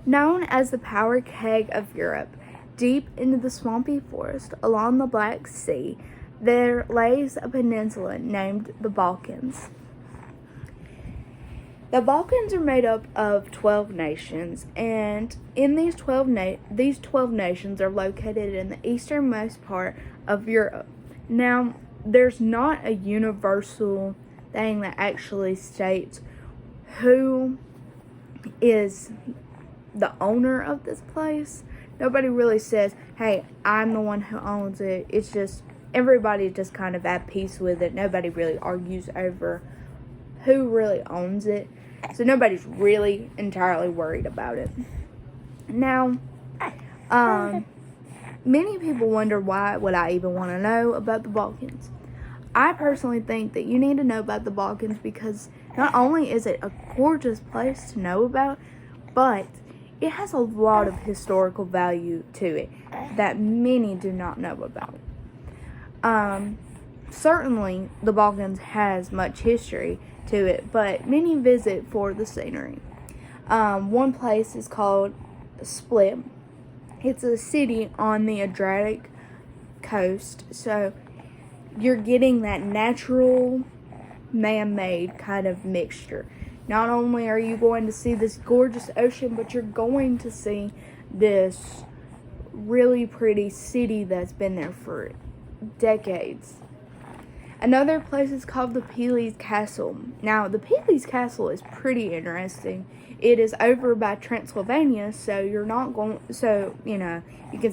Known as the power keg of Europe, deep into the swampy forest along the Black Sea, there lays a peninsula named the Balkans. The Balkans are made up of 12 nations, and in these 12 nations are located in the easternmost part of Europe. Now, there's not a universal thing that actually states who is the owner of this place. Nobody really says, hey, I'm the one who owns it. It's just everybody's just kind of at peace with it. Nobody really argues over who really owns it. So nobody's really entirely worried about it. Now, many people wonder why would I even want to know about the Balkans. I personally think that you need to know about the Balkans because not only is it a gorgeous place to know about, but it has a lot of historical value to it that many do not know about. Certainly, the Balkans has much history to it, but many visit for the scenery. One place is called Split. It's a city on the Adriatic coast, so you're getting that natural, man-made kind of mixture. Not only are you going to see this gorgeous ocean, but you're going to see this really pretty city that's been there for decades. Another place is called the Peles Castle. Now, the Peles Castle is pretty interesting. It is over by Transylvania, so you can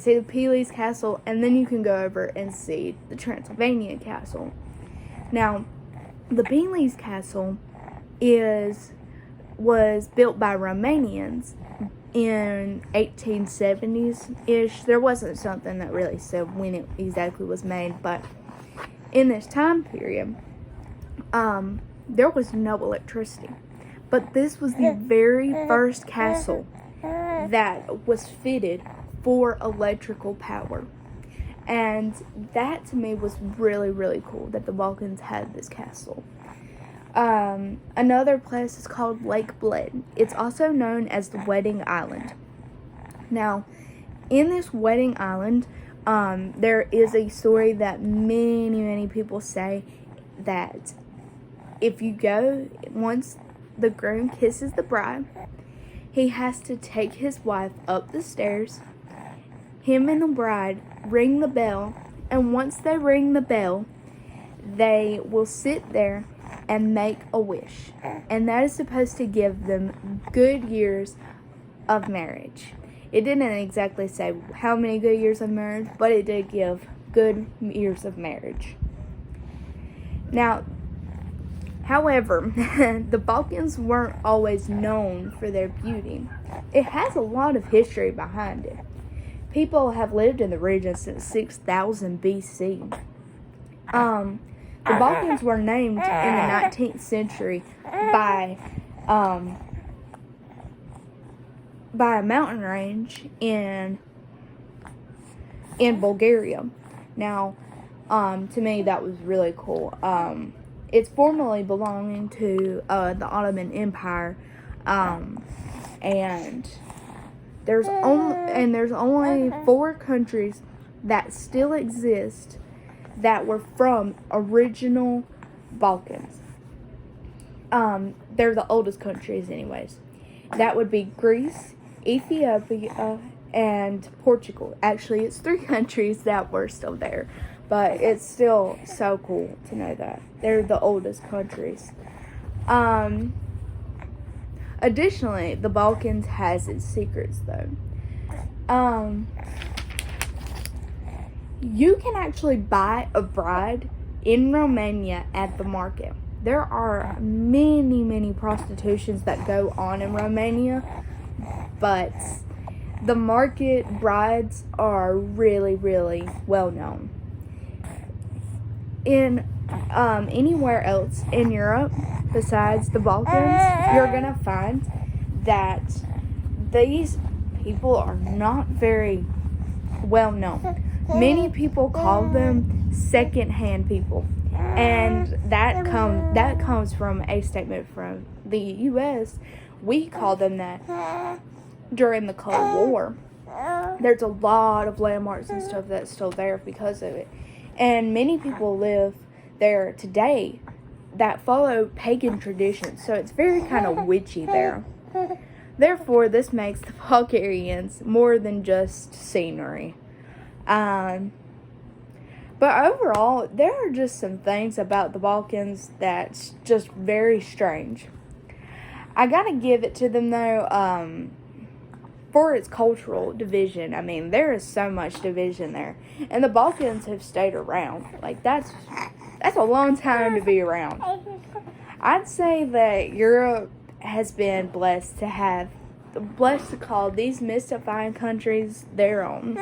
see the Peles Castle, and then you can go over and see the Transylvania Castle. Now, the Peles Castle was built by Romanians in 1870s-ish. There wasn't something that really said when it exactly was made, but in this time period, there was no electricity. But this was the very first castle that was fitted for electrical power. And that to me was really, really cool that the Balkans had this castle. Another place is called Lake Bled. It's also known as the Wedding Island. Now, in this Wedding Island, there is a story that many people say that if you go, once the groom kisses the bride, he has to take his wife up the stairs. Him and the bride ring the bell, and once they ring the bell, they will sit there and make a wish. And that is supposed to give them good years of marriage. It didn't exactly say how many good years of marriage, but it did give good years of marriage. Now, however, the Balkans weren't always known for their beauty. It has a lot of history behind it. People have lived in the region since 6000 BC. The Balkans were named in the 19th century by a mountain range in Bulgaria. Now, to me, that was really cool. It's formerly belonging to the Ottoman Empire, and there's only 4 countries that still exist that were from original Balkans. They're the oldest countries, anyways. That would be Greece, Ethiopia, and Portugal. Actually, it's 3 countries that were still there, but it's still so cool to know that they're the oldest countries. Additionally, the Balkans has its secrets, though. You can actually buy a bride in Romania at the market. There are many prostitutions that go on in Romania, but the market brides are really well known. In anywhere else in Europe besides the Balkans, you're gonna find that these people are not very well known. Many people call them second-hand people, and that comes from a statement from the U.S. We call them that. during the Cold War. There's a lot of landmarks and stuff that's still there because of it. And many people live there today that follow pagan traditions, so it's very kind of witchy there. Therefore, this makes the Bulgarians more than just scenery. But overall, there are just some things about the Balkans that's just very strange. I gotta give it to them though, for its cultural division. I mean, there is so much division there. And the Balkans have stayed around. Like, that's a long time to be around. I'd say that Europe has been blessed to call these mystifying countries their own.